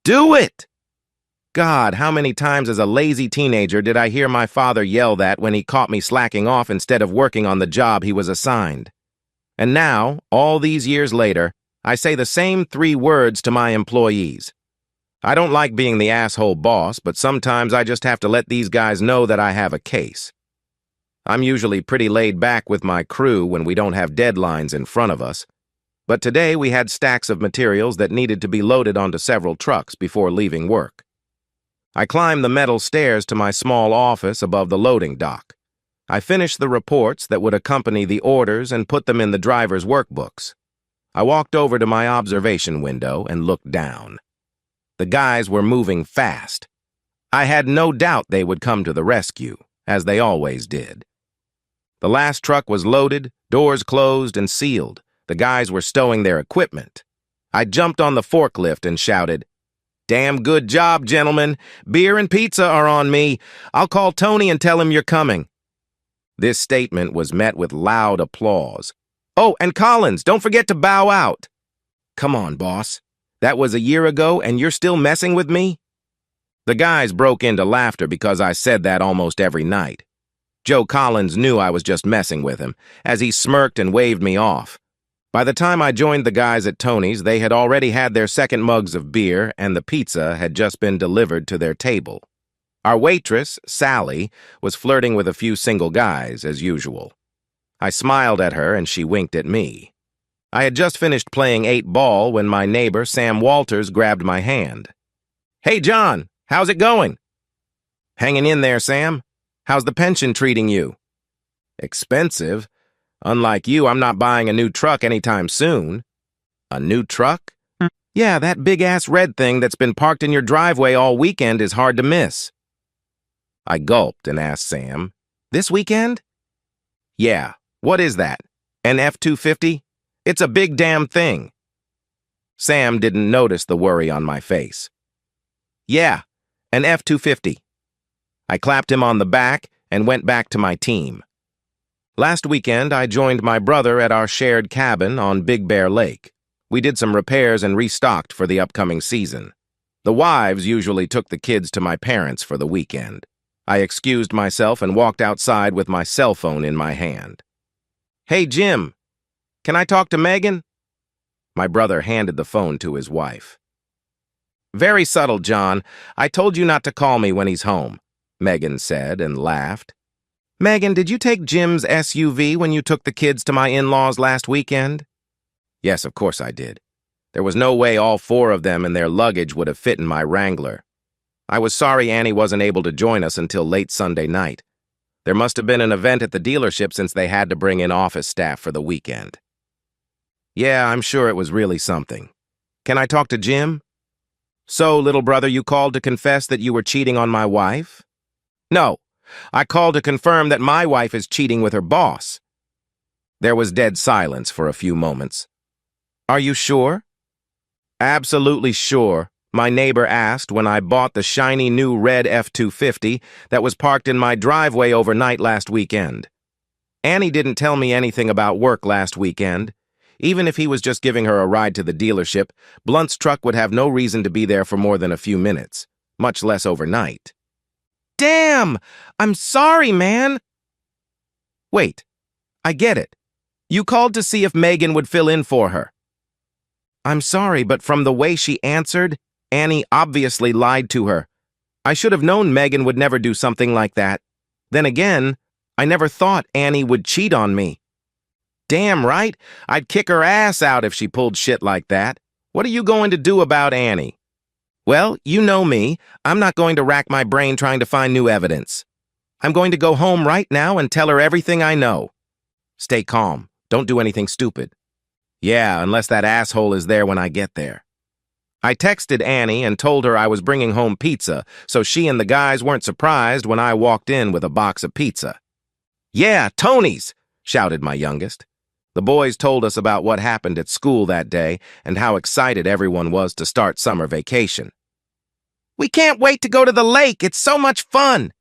Do it! God, how many times as a lazy teenager did I hear my father yell that when he caught me slacking off instead of working on the job he was assigned? And now, all these years later, I say the same 3 words to my employees. I don't like being the asshole boss, but sometimes I just have to let these guys know that I have a case. I'm usually pretty laid back with my crew when we don't have deadlines in front of us, but today we had stacks of materials that needed to be loaded onto several trucks before leaving work. I climbed the metal stairs to my small office above the loading dock. I finished the reports that would accompany the orders and put them in the driver's workbooks. I walked over to my observation window and looked down. The guys were moving fast. I had no doubt they would come to the rescue, as they always did. The last truck was loaded, doors closed and sealed. The guys were stowing their equipment. I jumped on the forklift and shouted, "Damn good job, gentlemen. Beer and pizza are on me. I'll call Tony and tell him you're coming." This statement was met with loud applause. "Oh, and Collins, don't forget to bow out." "Come on, boss. That was a year ago and you're still messing with me?" The guys broke into laughter because I said that almost every night. Joe Collins knew I was just messing with him, as he smirked and waved me off. By the time I joined the guys at Tony's, they had already had their second mugs of beer and the pizza had just been delivered to their table. Our waitress, Sally, was flirting with a few single guys, as usual. I smiled at her and she winked at me. I had just finished playing 8-ball when my neighbor, Sam Walters, grabbed my hand. "Hey, John, how's it going?" "Hanging in there, Sam. How's the pension treating you?" "Expensive. Unlike you, I'm not buying a new truck anytime soon." "A new truck?" "Yeah, that big-ass red thing that's been parked in your driveway all weekend is hard to miss." I gulped and asked Sam, "This weekend?" "Yeah, what is that? An F-250? It's a big damn thing." Sam didn't notice the worry on my face. "Yeah, an F-250. I clapped him on the back and went back to my team. Last weekend, I joined my brother at our shared cabin on Big Bear Lake. We did some repairs and restocked for the upcoming season. The wives usually took the kids to my parents for the weekend. I excused myself and walked outside with my cell phone in my hand. "Hey, Jim, can I talk to Megan?" My brother handed the phone to his wife. "Very subtle, John. I told you not to call me when he's home," Megan said and laughed. "Megan, did you take Jim's SUV when you took the kids to my in-laws last weekend?" "Yes, of course I did. There was no way all 4 of them and their luggage would have fit in my Wrangler. I was sorry Annie wasn't able to join us until late Sunday night. There must have been an event at the dealership since they had to bring in office staff for the weekend." "Yeah, I'm sure it was really something. Can I talk to Jim?" "So, little brother, you called to confess that you were cheating on my wife?" "No, I called to confirm that my wife is cheating with her boss." There was dead silence for a few moments. "Are you sure?" "Absolutely sure," my neighbor asked when I bought the shiny new red F-250 that was parked in my driveway overnight last weekend. Annie didn't tell me anything about work last weekend. Even if he was just giving her a ride to the dealership, Blunt's truck would have no reason to be there for more than a few minutes, much less overnight. "Damn! I'm sorry, man!" "Wait, I get it. You called to see if Megan would fill in for her." "I'm sorry, but from the way she answered, Annie obviously lied to her. I should have known Megan would never do something like that. Then again, I never thought Annie would cheat on me." "Damn right, I'd kick her ass out if she pulled shit like that. What are you going to do about Annie?" "Well, you know me. I'm not going to rack my brain trying to find new evidence. I'm going to go home right now and tell her everything I know." "Stay calm. Don't do anything stupid." "Yeah, unless that asshole is there when I get there." I texted Annie and told her I was bringing home pizza, so she and the guys weren't surprised when I walked in with a box of pizza. "Yeah, Tony's!" shouted my youngest. The boys told us about what happened at school that day and how excited everyone was to start summer vacation. "We can't wait to go to the lake. It's so much fun.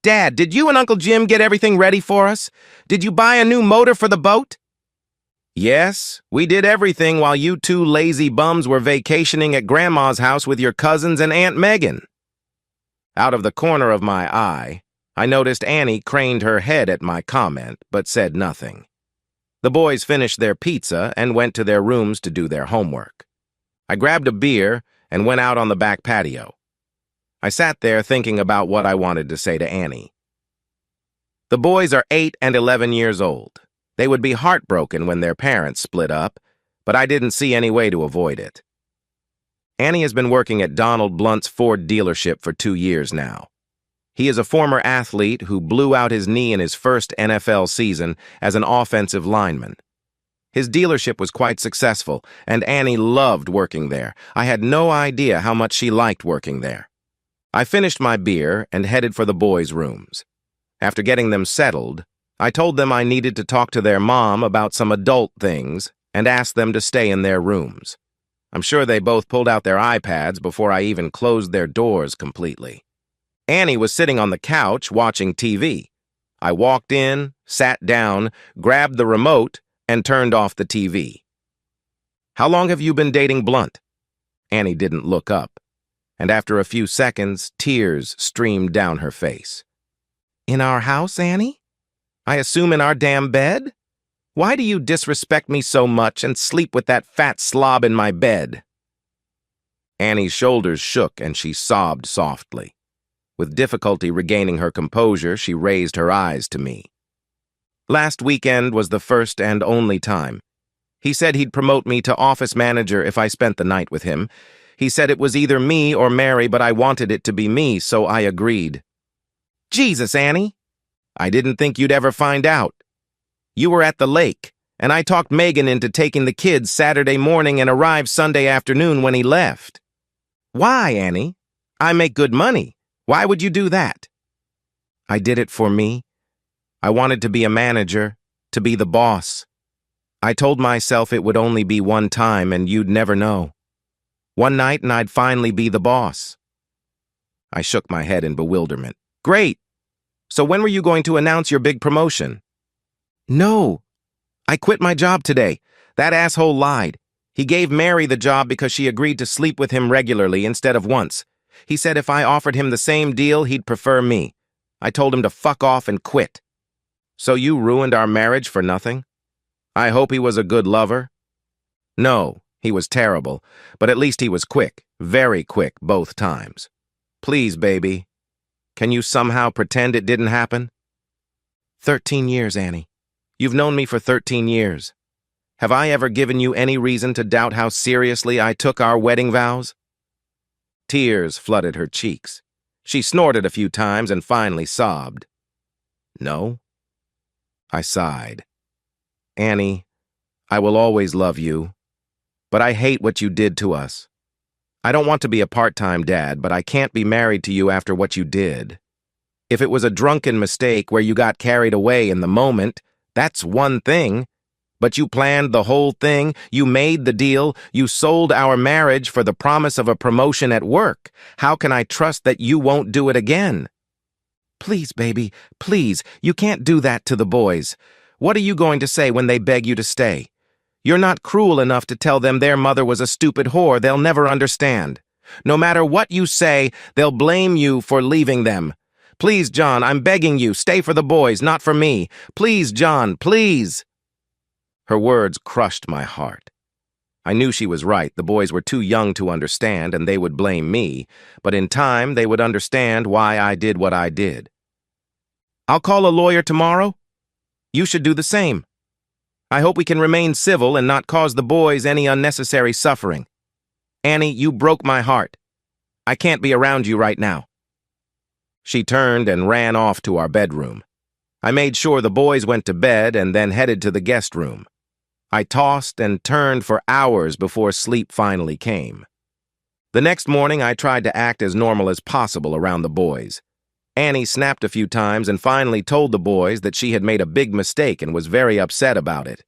Dad, did you and Uncle Jim get everything ready for us? Did you buy a new motor for the boat?" Yes, we did everything while you two lazy bums were vacationing at Grandma's house with your cousins and Aunt Megan. Out of the corner of my eye, I noticed Annie craned her head at my comment, but said nothing. The boys finished their pizza and went to their rooms to do their homework. I grabbed a beer and went out on the back patio. I sat there thinking about what I wanted to say to Annie. The boys are 8 and 11 years old. They would be heartbroken when their parents split up, but I didn't see any way to avoid it. Annie has been working at Donald Blunt's Ford dealership for 2 years now. He is a former athlete who blew out his knee in his first NFL season as an offensive lineman. His dealership was quite successful, and Annie loved working there. I had no idea how much she liked working there. I finished my beer and headed for the boys' rooms. After getting them settled, I told them I needed to talk to their mom about some adult things and asked them to stay in their rooms. I'm sure they both pulled out their iPads before I even closed their doors completely. Annie was sitting on the couch watching TV. I walked in, sat down, grabbed the remote, and turned off the TV. "How long have you been dating Blunt?" Annie didn't look up, and after a few seconds, tears streamed down her face. "In our house, Annie? I assume in our damn bed? Why do you disrespect me so much and sleep with that fat slob in my bed?" Annie's shoulders shook and she sobbed softly. With difficulty regaining her composure, she raised her eyes to me. "Last weekend was the first and only time. He said he'd promote me to office manager if I spent the night with him. He said it was either me or Mary, but I wanted it to be me, so I agreed." "Jesus, Annie! I didn't think you'd ever find out. You were at the lake, and I talked Megan into taking the kids Saturday morning and arrived Sunday afternoon when he left." "Why, Annie? I make good money. Why would you do that?" "I did it for me. I wanted to be a manager, to be the boss. I told myself it would only be one time and you'd never know. One night and I'd finally be the boss." I shook my head in bewilderment. "Great! So when were you going to announce your big promotion?" "No. I quit my job today. That asshole lied. He gave Mary the job because she agreed to sleep with him regularly instead of once. He said if I offered him the same deal, he'd prefer me. I told him to fuck off and quit." "So you ruined our marriage for nothing? I hope he was a good lover." "No, he was terrible, but at least he was quick, very quick both times. Please, baby, can you somehow pretend it didn't happen?" 13 years, Annie. You've known me for 13 years. Have I ever given you any reason to doubt how seriously I took our wedding vows?" Tears flooded her cheeks. She snorted a few times and finally sobbed. "No?" I sighed. "Annie, I will always love you, but I hate what you did to us. I don't want to be a part-time dad, but I can't be married to you after what you did. If it was a drunken mistake where you got carried away in the moment, that's one thing. But you planned the whole thing, you made the deal, you sold our marriage for the promise of a promotion at work. How can I trust that you won't do it again?" "Please, baby, please, you can't do that to the boys. What are you going to say when they beg you to stay? You're not cruel enough to tell them their mother was a stupid whore they'll never understand. No matter what you say, they'll blame you for leaving them. Please, John, I'm begging you, stay for the boys, not for me. Please, John, please." Her words crushed my heart. I knew she was right. The boys were too young to understand, and they would blame me, but in time they would understand why I did what I did. "I'll call a lawyer tomorrow. You should do the same. I hope we can remain civil and not cause the boys any unnecessary suffering. Annie, you broke my heart. I can't be around you right now." She turned and ran off to our bedroom. I made sure the boys went to bed and then headed to the guest room. I tossed and turned for hours before sleep finally came. The next morning, I tried to act as normal as possible around the boys. Annie snapped a few times and finally told the boys that she had made a big mistake and was very upset about it.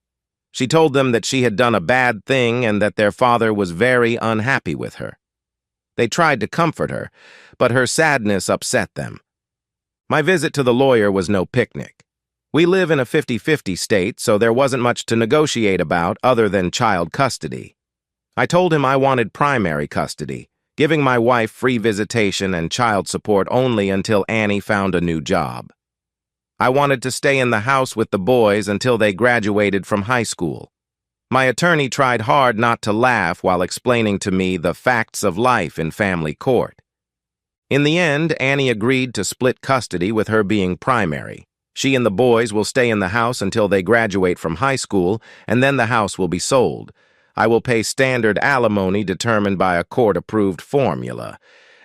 She told them that she had done a bad thing and that their father was very unhappy with her. They tried to comfort her, but her sadness upset them. My visit to the lawyer was no picnic. We live in a 50-50 state, so there wasn't much to negotiate about other than child custody. I told him I wanted primary custody, giving my wife free visitation and child support only until Annie found a new job. I wanted to stay in the house with the boys until they graduated from high school. My attorney tried hard not to laugh while explaining to me the facts of life in family court. In the end, Annie agreed to split custody with her being primary. She and the boys will stay in the house until they graduate from high school, and then the house will be sold. I will pay standard alimony determined by a court-approved formula.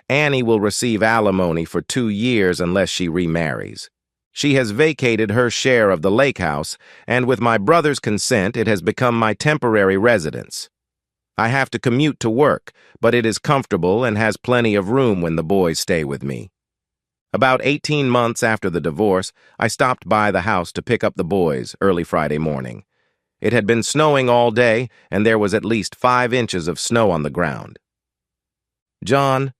Annie will receive alimony for 2 years unless she remarries. She has vacated her share of the lake house, and with my brother's consent, it has become my temporary residence. I have to commute to work, but it is comfortable and has plenty of room when the boys stay with me. About 18 months after the divorce, I stopped by the house to pick up the boys early Friday morning. It had been snowing all day, and there was at least 5 inches of snow on the ground. "John,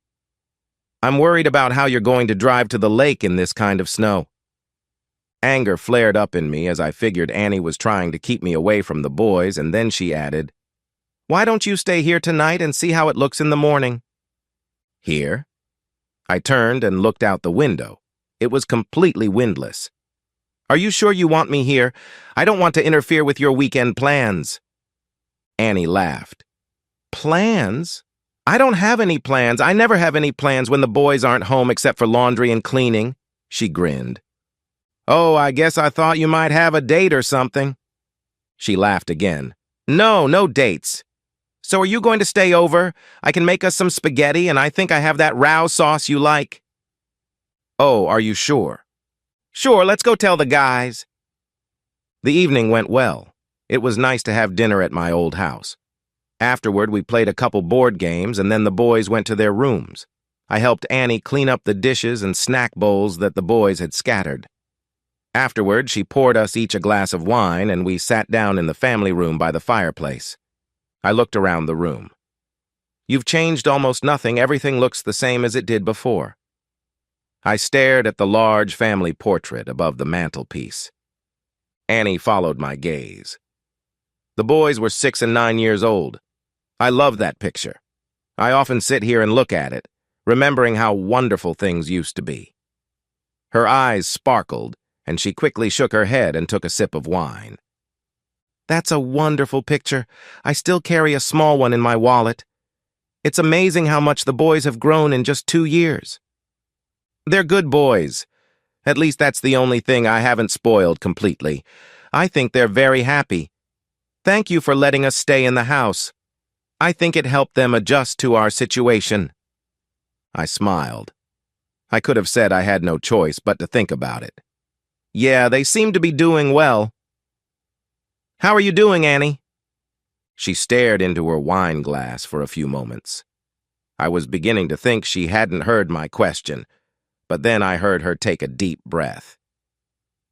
I'm worried about how you're going to drive to the lake in this kind of snow." Anger flared up in me as I figured Annie was trying to keep me away from the boys, and then she added, "Why don't you stay here tonight and see how it looks in the morning?" "Here?" I turned and looked out the window. It was completely windless. "Are you sure you want me here? I don't want to interfere with your weekend plans." Annie laughed. "Plans? I don't have any plans. I never have any plans when the boys aren't home except for laundry and cleaning." She grinned. "Oh, I guess I thought you might have a date or something." She laughed again. No dates. "So are you going to stay over? I can make us some spaghetti, and I think I have that roux sauce you like." "Oh, are you sure?" "Sure, let's go tell the guys." The evening went well. It was nice to have dinner at my old house. Afterward, we played a couple board games, and then the boys went to their rooms. I helped Annie clean up the dishes and snack bowls that the boys had scattered. Afterward, she poured us each a glass of wine, and we sat down in the family room by the fireplace. I looked around the room. "You've changed almost nothing. Everything looks the same as it did before." I stared at the large family portrait above the mantelpiece. Annie followed my gaze. The boys were 6 and 9 years old. I love that picture. I often sit here and look at it, remembering how wonderful things used to be. Her eyes sparkled, and she quickly shook her head and took a sip of wine. "That's a wonderful picture. I still carry a small one in my wallet. It's amazing how much the boys have grown in just 2 years. They're good boys. At least that's the only thing I haven't spoiled completely. I think they're very happy. Thank you for letting us stay in the house. I think it helped them adjust to our situation." I smiled. I could have said I had no choice but to think about it. "Yeah, they seem to be doing well. How are you doing, Annie?" She stared into her wine glass for a few moments. I was beginning to think she hadn't heard my question, but then I heard her take a deep breath.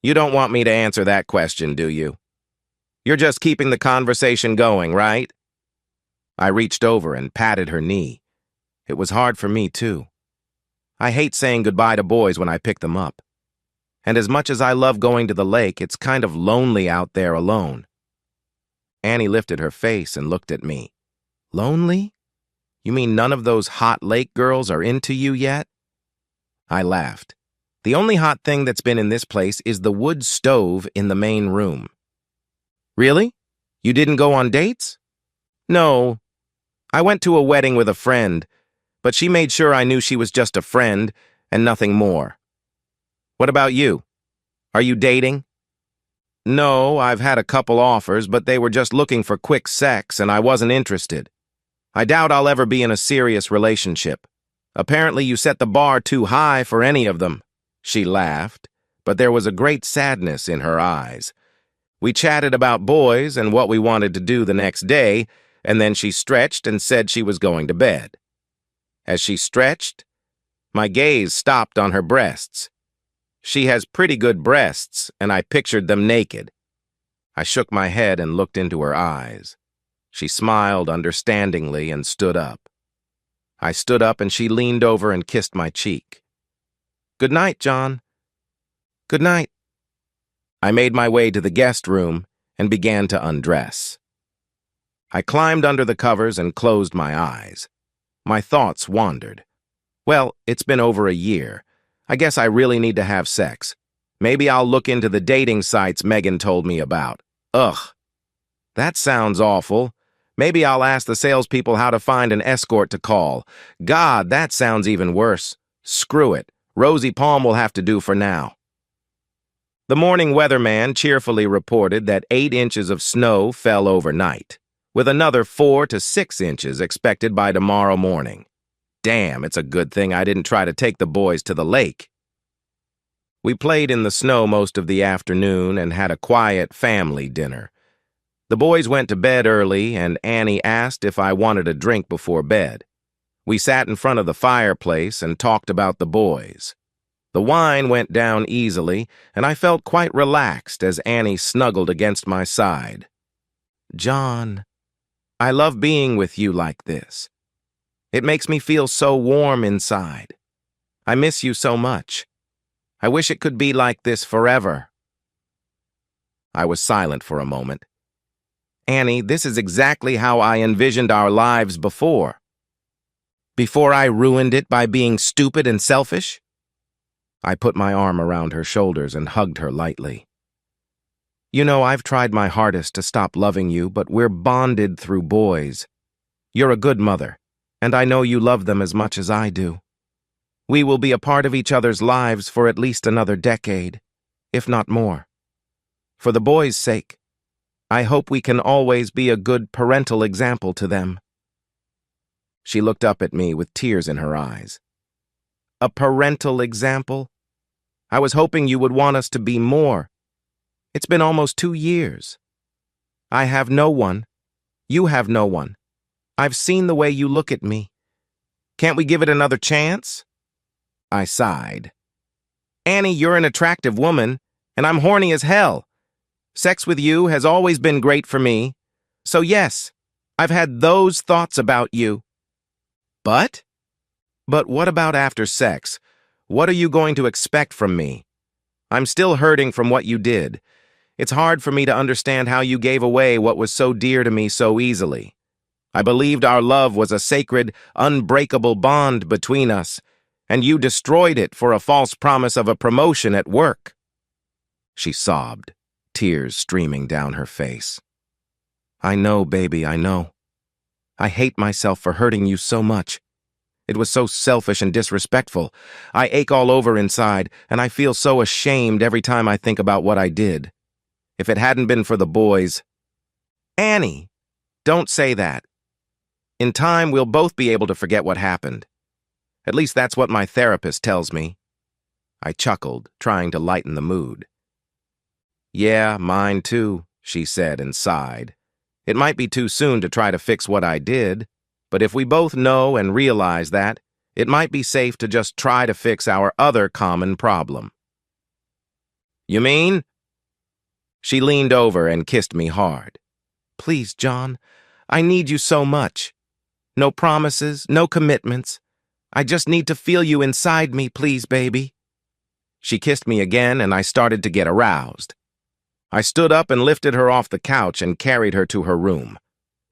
"You don't want me to answer that question, do you? You're just keeping the conversation going, right?" I reached over and patted her knee. It was hard for me, too. I hate saying goodbye to boys when I pick them up. And as much as I love going to the lake, it's kind of lonely out there alone. Annie lifted her face and looked at me. "Lonely? You mean none of those hot lake girls are into you yet?" I laughed. "The only hot thing that's been in this place is the wood stove in the main room." "Really? You didn't go on dates?" "No. I went to a wedding with a friend, but she made sure I knew she was just a friend and nothing more." "What about you? Are you dating?" "No, I've had a couple offers, but they were just looking for quick sex, and I wasn't interested. I doubt I'll ever be in a serious relationship. Apparently you set the bar too high for any of them." She laughed, but there was a great sadness in her eyes. We chatted about boys and what we wanted to do the next day, and then she stretched and said she was going to bed. As she stretched, my gaze stopped on her breasts. She has pretty good breasts, and I pictured them naked. I shook my head and looked into her eyes. She smiled understandingly and stood up. I stood up and she leaned over and kissed my cheek. "Good night, John." "Good night." I made my way to the guest room and began to undress. I climbed under the covers and closed my eyes. My thoughts wandered. Well, it's been over a year. I guess I really need to have sex. Maybe I'll look into the dating sites Megan told me about. Ugh. That sounds awful. Maybe I'll ask the salespeople how to find an escort to call. God, that sounds even worse. Screw it. Rosie Palm will have to do for now. The morning weatherman cheerfully reported that 8 inches of snow fell overnight, with another 4 to 6 inches expected by tomorrow morning. Damn, it's a good thing I didn't try to take the boys to the lake. We played in the snow most of the afternoon and had a quiet family dinner. The boys went to bed early, and Annie asked if I wanted a drink before bed. We sat in front of the fireplace and talked about the boys. The wine went down easily, and I felt quite relaxed as Annie snuggled against my side. John, I love being with you like this. It makes me feel so warm inside. I miss you so much. I wish it could be like this forever. I was silent for a moment. Annie, this is exactly how I envisioned our lives before. Before I ruined it by being stupid and selfish? I put my arm around her shoulders and hugged her lightly. You know, I've tried my hardest to stop loving you, but we're bonded through boys. You're a good mother, and I know you love them as much as I do. We will be a part of each other's lives for at least another decade, if not more. For the boys' sake, I hope we can always be a good parental example to them. She looked up at me with tears in her eyes. A parental example? I was hoping you would want us to be more. It's been almost 2 years. I have no one. You have no one. I've seen the way you look at me. Can't we give it another chance? I sighed. Annie, you're an attractive woman, and I'm horny as hell. Sex with you has always been great for me. So yes, I've had those thoughts about you. But what about after sex? What are you going to expect from me? I'm still hurting from what you did. It's hard for me to understand how you gave away what was so dear to me so easily. I believed our love was a sacred, unbreakable bond between us, and you destroyed it for a false promise of a promotion at work. She sobbed, tears streaming down her face. I know, baby, I know. I hate myself for hurting you so much. It was so selfish and disrespectful. I ache all over inside, and I feel so ashamed every time I think about what I did. If it hadn't been for the boys... Annie, don't say that. In time, we'll both be able to forget what happened. At least that's what my therapist tells me. I chuckled, trying to lighten the mood. Yeah, mine too, she said and sighed. It might be too soon to try to fix what I did, but if we both know and realize that, it might be safe to just try to fix our other common problem. You mean? She leaned over and kissed me hard. Please, John, I need you so much. No promises, no commitments. I just need to feel you inside me, please, baby. She kissed me again, and I started to get aroused. I stood up and lifted her off the couch and carried her to her room.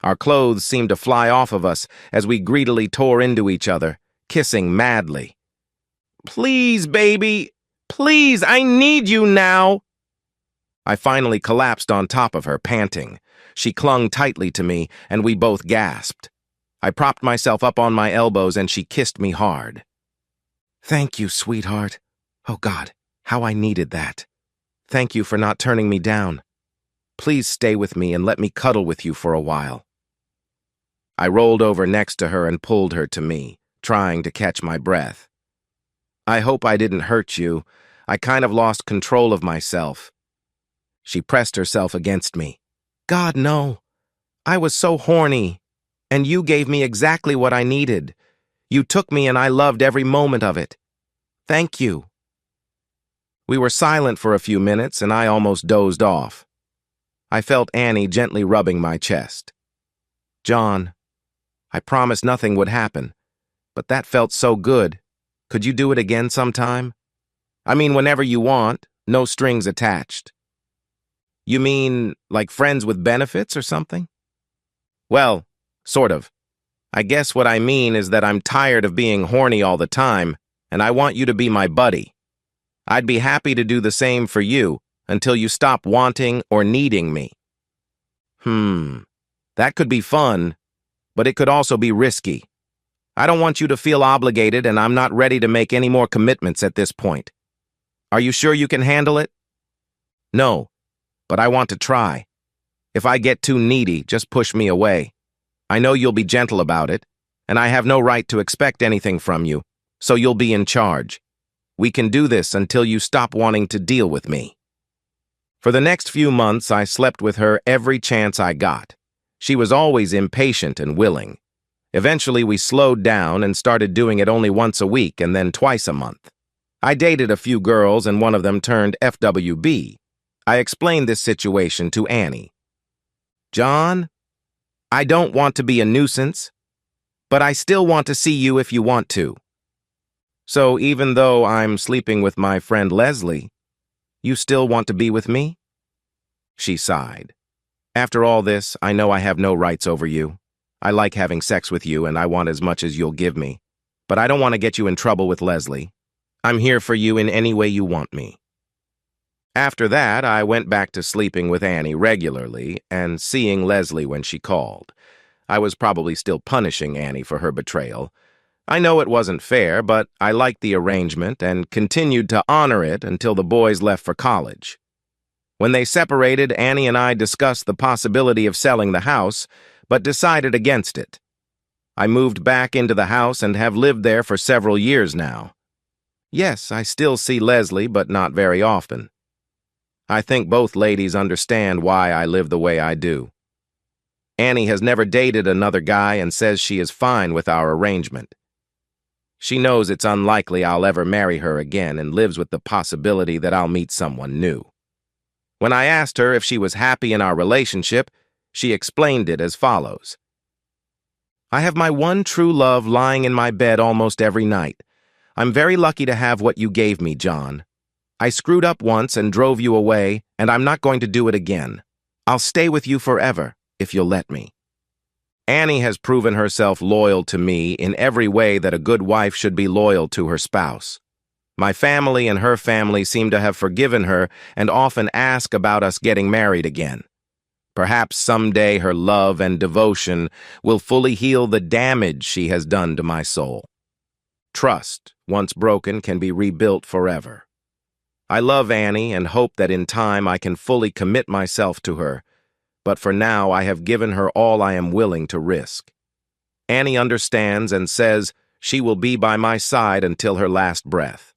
Our clothes seemed to fly off of us as we greedily tore into each other, kissing madly. Please, baby. Please, I need you now. I finally collapsed on top of her, panting. She clung tightly to me, and we both gasped. I propped myself up on my elbows, and she kissed me hard. Thank you, sweetheart. Oh, God, how I needed that. Thank you for not turning me down. Please stay with me and let me cuddle with you for a while. I rolled over next to her and pulled her to me, trying to catch my breath. I hope I didn't hurt you. I kind of lost control of myself. She pressed herself against me. God, no. I was so horny, and you gave me exactly what I needed. You took me and I loved every moment of it. Thank you. We were silent for a few minutes, and I almost dozed off. I felt Annie gently rubbing my chest. John, I promised nothing would happen, but that felt so good. Could you do it again sometime? I mean, whenever you want, no strings attached. You mean like friends with benefits or something? Well, sort of. I guess what I mean is that I'm tired of being horny all the time, and I want you to be my buddy. I'd be happy to do the same for you until you stop wanting or needing me. That could be fun, but it could also be risky. I don't want you to feel obligated, and I'm not ready to make any more commitments at this point. Are you sure you can handle it? No, but I want to try. If I get too needy, just push me away. I know you'll be gentle about it, and I have no right to expect anything from you, so you'll be in charge. We can do this until you stop wanting to deal with me. For the next few months, I slept with her every chance I got. She was always impatient and willing. Eventually, we slowed down and started doing it only once a week and then twice a month. I dated a few girls, and one of them turned FWB. I explained this situation to Annie. John, I don't want to be a nuisance, but I still want to see you if you want to. So even though I'm sleeping with my friend Leslie, you still want to be with me? She sighed. After all this, I know I have no rights over you. I like having sex with you, and I want as much as you'll give me. But I don't want to get you in trouble with Leslie. I'm here for you in any way you want me. After that, I went back to sleeping with Annie regularly and seeing Leslie when she called. I was probably still punishing Annie for her betrayal. I know it wasn't fair, but I liked the arrangement and continued to honor it until the boys left for college. When they separated, Annie and I discussed the possibility of selling the house, but decided against it. I moved back into the house and have lived there for several years now. Yes, I still see Leslie, but not very often. I think both ladies understand why I live the way I do. Annie has never dated another guy and says she is fine with our arrangement. She knows it's unlikely I'll ever marry her again and lives with the possibility that I'll meet someone new. When I asked her if she was happy in our relationship, she explained it as follows. I have my one true love lying in my bed almost every night. I'm very lucky to have what you gave me, John. I screwed up once and drove you away, and I'm not going to do it again. I'll stay with you forever, if you'll let me. Annie has proven herself loyal to me in every way that a good wife should be loyal to her spouse. My family and her family seem to have forgiven her and often ask about us getting married again. Perhaps someday her love and devotion will fully heal the damage she has done to my soul. Trust, once broken, can be rebuilt forever. I love Annie and hope that in time I can fully commit myself to her, but for now I have given her all I am willing to risk. Annie understands and says she will be by my side until her last breath.